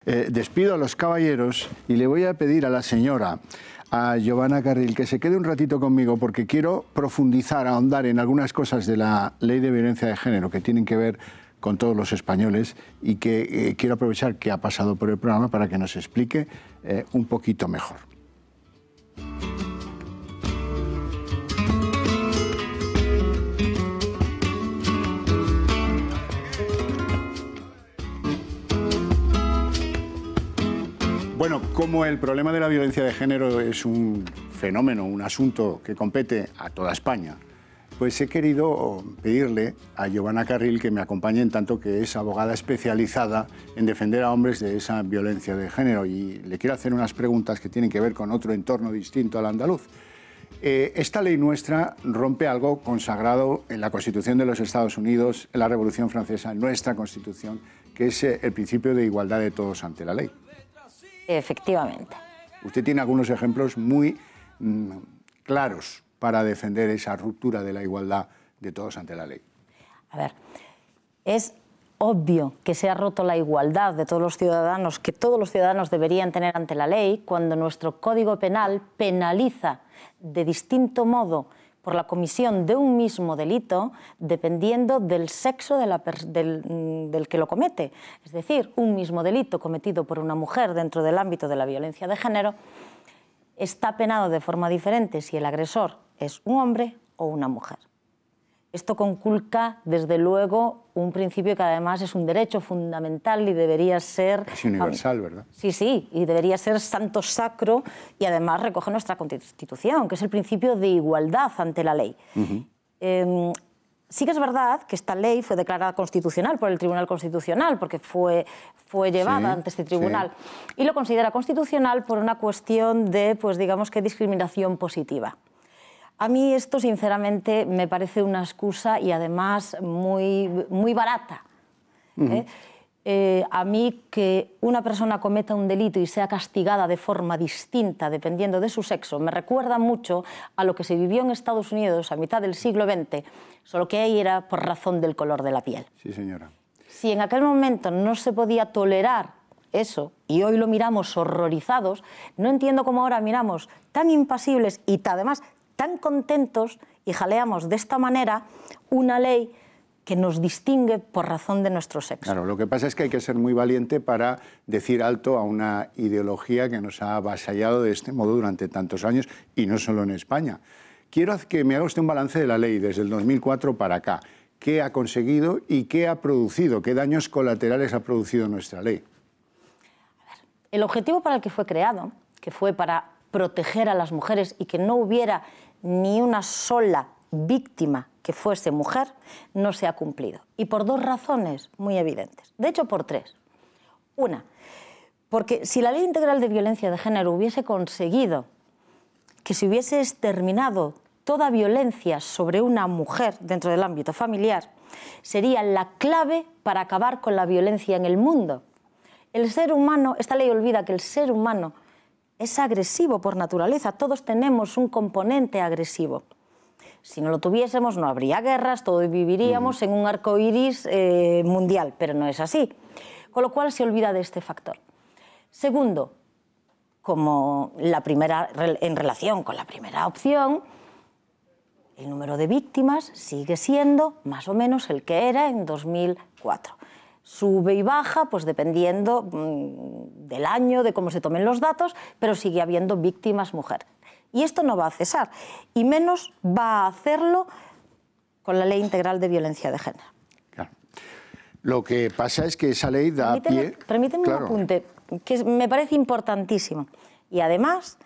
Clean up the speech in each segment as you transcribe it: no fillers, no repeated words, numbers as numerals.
Despido a los caballeros y le voy a pedir a la señora, a Giovanna Carril, que se quede un ratito conmigo porque quiero profundizar, ahondar en algunas cosas de la Ley de Violencia de Género que tienen que ver con todos los españoles y que quiero aprovechar que ha pasado por el programa para que nos explique un poquito mejor. Bueno, como el problema de la violencia de género es un fenómeno, un asunto que compete a toda España, pues he querido pedirle a Giovanna Carril que me acompañe en tanto que es abogada especializada en defender a hombres de esa violencia de género. Y le quiero hacer unas preguntas que tienen que ver con otro entorno distinto al andaluz. Esta ley nuestra rompe algo consagrado en la Constitución de los Estados Unidos, en la Revolución Francesa, en nuestra Constitución, que es el principio de igualdad de todos ante la ley. Efectivamente. Usted tiene algunos ejemplos muy claros para defender esa ruptura de la igualdad de todos ante la ley. A ver, es obvio que se ha roto la igualdad de todos los ciudadanos, que todos los ciudadanos deberían tener ante la ley, cuando nuestro Código Penal penaliza de distinto modo por la comisión de un mismo delito dependiendo del sexo del que lo comete. Es decir, un mismo delito cometido por una mujer dentro del ámbito de la violencia de género está penado de forma diferente si el agresor es un hombre o una mujer. Esto conculca, desde luego, un principio que además es un derecho fundamental y debería ser... Es universal, ¿verdad? Sí, sí, y debería ser santo sacro y además recoge nuestra Constitución, que es el principio de igualdad ante la ley. Sí que es verdad que esta ley fue declarada constitucional por el Tribunal Constitucional, porque fue llevada ante este tribunal, y lo considera constitucional por una cuestión de, pues digamos que discriminación positiva. A mí esto, sinceramente, me parece una excusa y además muy barata. A mí que una persona cometa un delito y sea castigada de forma distinta dependiendo de su sexo me recuerda mucho a lo que se vivió en Estados Unidos a mitad del siglo XX, solo que ahí era por razón del color de la piel. Sí, señora. Si en aquel momento no se podía tolerar eso, y hoy lo miramos horrorizados, no entiendo cómo ahora miramos tan impasibles y además tan contentos y jaleamos de esta manera una ley que nos distingue por razón de nuestro sexo. Claro, lo que pasa es que hay que ser muy valiente para decir alto a una ideología que nos ha avasallado de este modo durante tantos años, y no solo en España. Quiero que me haga usted un balance de la ley desde el 2004 para acá. ¿Qué ha conseguido y qué ha producido? ¿Qué daños colaterales ha producido nuestra ley? A ver, el objetivo para el que fue creado, que fue para proteger a las mujeres y que no hubiera ni una sola víctima que fuese mujer, no se ha cumplido. Y por dos razones muy evidentes. De hecho, por tres. Una, porque si la Ley Integral de Violencia de Género hubiese conseguido que se hubiese exterminado toda violencia sobre una mujer dentro del ámbito familiar, sería la clave para acabar con la violencia en el mundo. El ser humano, esta ley olvida que el ser humano es agresivo por naturaleza, todos tenemos un componente agresivo. Si no lo tuviésemos, no habría guerras, todos viviríamos en un arco iris mundial, pero no es así. Con lo cual se olvida de este factor. Segundo, como en relación con la primera opción, el número de víctimas sigue siendo más o menos el que era en 2004. Sube y baja, pues dependiendo del año, de cómo se tomen los datos, pero sigue habiendo víctimas mujeres. Y esto no va a cesar, y menos va a hacerlo con la Ley Integral de Violencia de Género. Claro. Lo que pasa es que esa ley da pie... Permíteme un apunte, que me parece importantísimo. Y además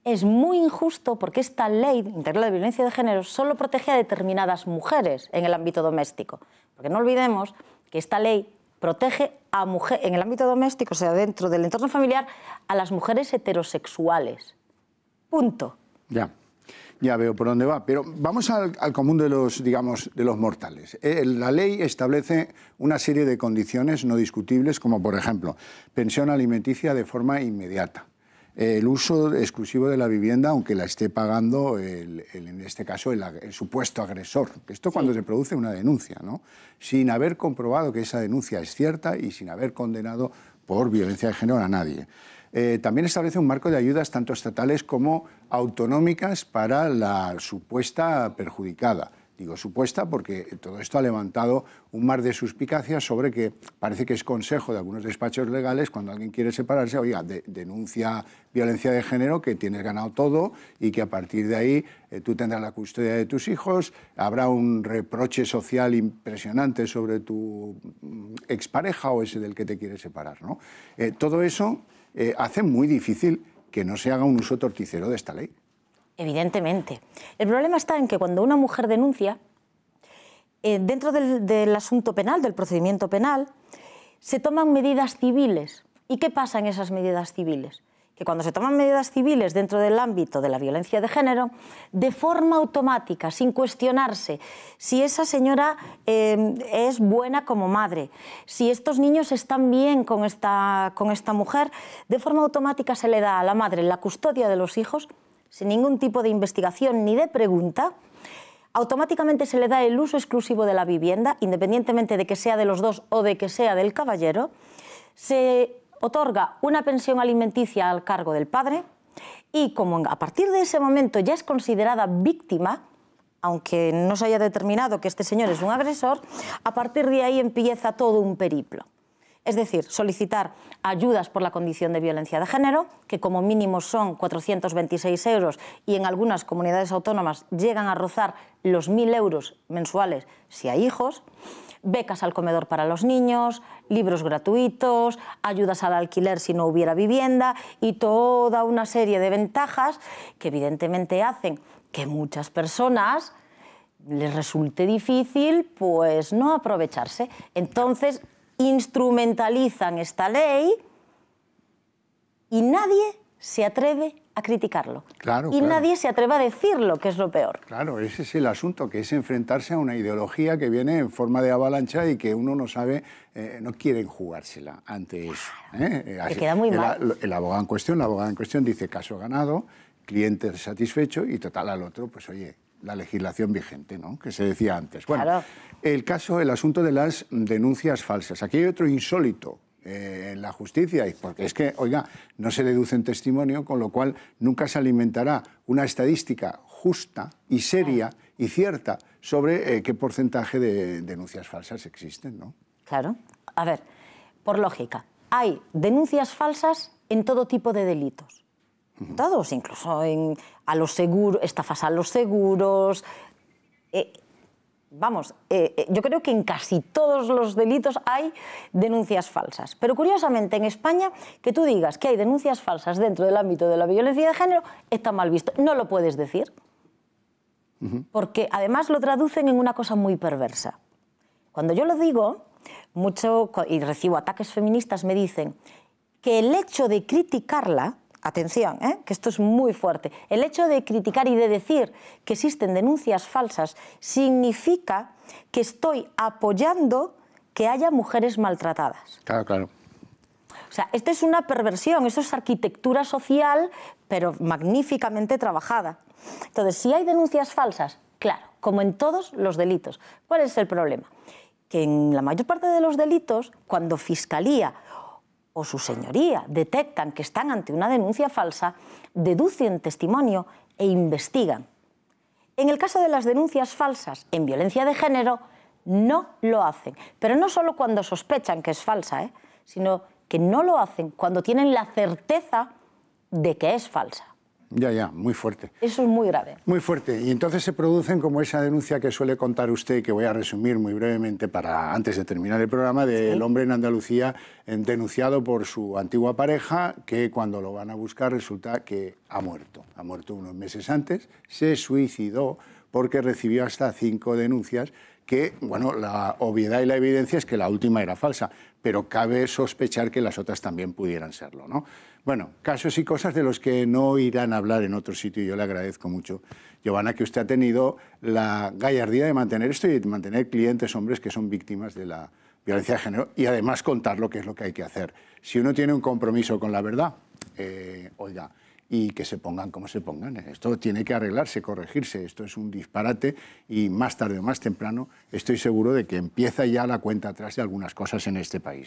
es muy injusto porque esta Ley Integral de Violencia de Género solo protege a determinadas mujeres en el ámbito doméstico. Porque no olvidemos que esta ley protege a mujeres en el ámbito doméstico, o sea, dentro del entorno familiar, a las mujeres heterosexuales. Punto. Ya veo por dónde va, pero vamos al común de los, digamos, de los mortales. La ley establece una serie de condiciones no discutibles, como por ejemplo, pensión alimenticia de forma inmediata, el uso exclusivo de la vivienda, aunque la esté pagando, en este caso, el supuesto agresor. Esto cuando se produce una denuncia, ¿no? Sin haber comprobado que esa denuncia es cierta y sin haber condenado por violencia de género a nadie. También establece un marco de ayudas tanto estatales como autonómicas para la supuesta perjudicada. Digo supuesta porque todo esto ha levantado un mar de suspicacias sobre que parece que es consejo de algunos despachos legales cuando alguien quiere separarse, oiga, denuncia violencia de género, que tienes ganado todo y que a partir de ahí tú tendrás la custodia de tus hijos, habrá un reproche social impresionante sobre tu expareja o ese del que te quieres separar, ¿no? Todo eso hace muy difícil que no se haga un uso torticero de esta ley. Evidentemente. El problema está en que cuando una mujer denuncia, dentro del asunto penal, del procedimiento penal, se toman medidas civiles. ¿Y qué pasa en esas medidas civiles? Que cuando se toman medidas civiles dentro del ámbito de la violencia de género, de forma automática, sin cuestionarse si esa señora es buena como madre, si estos niños están bien con esta mujer, de forma automática se le da a la madre la custodia de los hijos, sin ningún tipo de investigación ni de pregunta. Automáticamente se le da el uso exclusivo de la vivienda, independientemente de que sea de los dos o de que sea del caballero. Se otorga una pensión alimenticia al cargo del padre y como a partir de ese momento ya es considerada víctima, aunque no se haya determinado que este señor es un agresor, a partir de ahí empieza todo un periplo. Es decir, solicitar ayudas por la condición de violencia de género, que como mínimo son 426 euros y en algunas comunidades autónomas llegan a rozar los 1.000 euros mensuales si hay hijos, becas al comedor para los niños, libros gratuitos, ayudas al alquiler si no hubiera vivienda y toda una serie de ventajas que evidentemente hacen que muchas personas les resulte difícil pues no aprovecharse. Entonces instrumentalizan esta ley y nadie se atreve a criticarlo. Claro, y nadie se atreve a decirlo, que es lo peor. Claro, ese es el asunto, que es enfrentarse a una ideología que viene en forma de avalancha y que uno no sabe, no quieren jugársela ante eso. Te queda muy mal. El abogado en cuestión dice caso ganado, cliente satisfecho y total al otro, pues oye, la legislación vigente, ¿no?, que se decía antes. Bueno, claro. El asunto de las denuncias falsas. Aquí hay otro insólito en la justicia, porque es que, oiga, no se deduce en testimonio, con lo cual nunca se alimentará una estadística justa y seria y cierta sobre qué porcentaje de denuncias falsas existen, ¿no? Claro. A ver, por lógica, hay denuncias falsas en todo tipo de delitos. Todos, incluso a los seguros, estafas a los seguros. Yo creo que en casi todos los delitos hay denuncias falsas. Pero curiosamente en España, que tú digas que hay denuncias falsas dentro del ámbito de la violencia de género, está mal visto. No lo puedes decir. Porque además lo traducen en una cosa muy perversa. Cuando yo lo digo, mucho, y recibo ataques feministas, me dicen que el hecho de criticarla, atención, que esto es muy fuerte, el hecho de criticar y de decir que existen denuncias falsas significa que estoy apoyando que haya mujeres maltratadas. Claro, claro. O sea, esto es una perversión, eso es arquitectura social, pero magníficamente trabajada. Entonces, si hay denuncias falsas, claro, como en todos los delitos. ¿Cuál es el problema? Que en la mayor parte de los delitos, cuando Fiscalía o su señoría detectan que están ante una denuncia falsa, deducen testimonio e investigan. En el caso de las denuncias falsas en violencia de género, no lo hacen. Pero no solo cuando sospechan que es falsa, sino que no lo hacen cuando tienen la certeza de que es falsa. Ya, muy fuerte. Eso es muy grave. Muy fuerte. Y entonces se producen como esa denuncia que suele contar usted, que voy a resumir muy brevemente antes de terminar el programa, del hombre en Andalucía denunciado por su antigua pareja, que cuando lo van a buscar resulta que ha muerto. Ha muerto unos meses antes, se suicidó porque recibió hasta 5 denuncias que, bueno, la obviedad y la evidencia es que la última era falsa, pero cabe sospechar que las otras también pudieran serlo, ¿no? Bueno, casos y cosas de los que no irán a hablar en otro sitio, y yo le agradezco mucho, Giovanna, que usted ha tenido la gallardía de mantener esto y de mantener clientes hombres que son víctimas de la violencia de género y además contar lo que es lo que hay que hacer. Si uno tiene un compromiso con la verdad, oiga, y que se pongan como se pongan. Esto tiene que arreglarse, corregirse. Esto es un disparate y más tarde o más temprano estoy seguro de que empieza ya la cuenta atrás de algunas cosas en este país.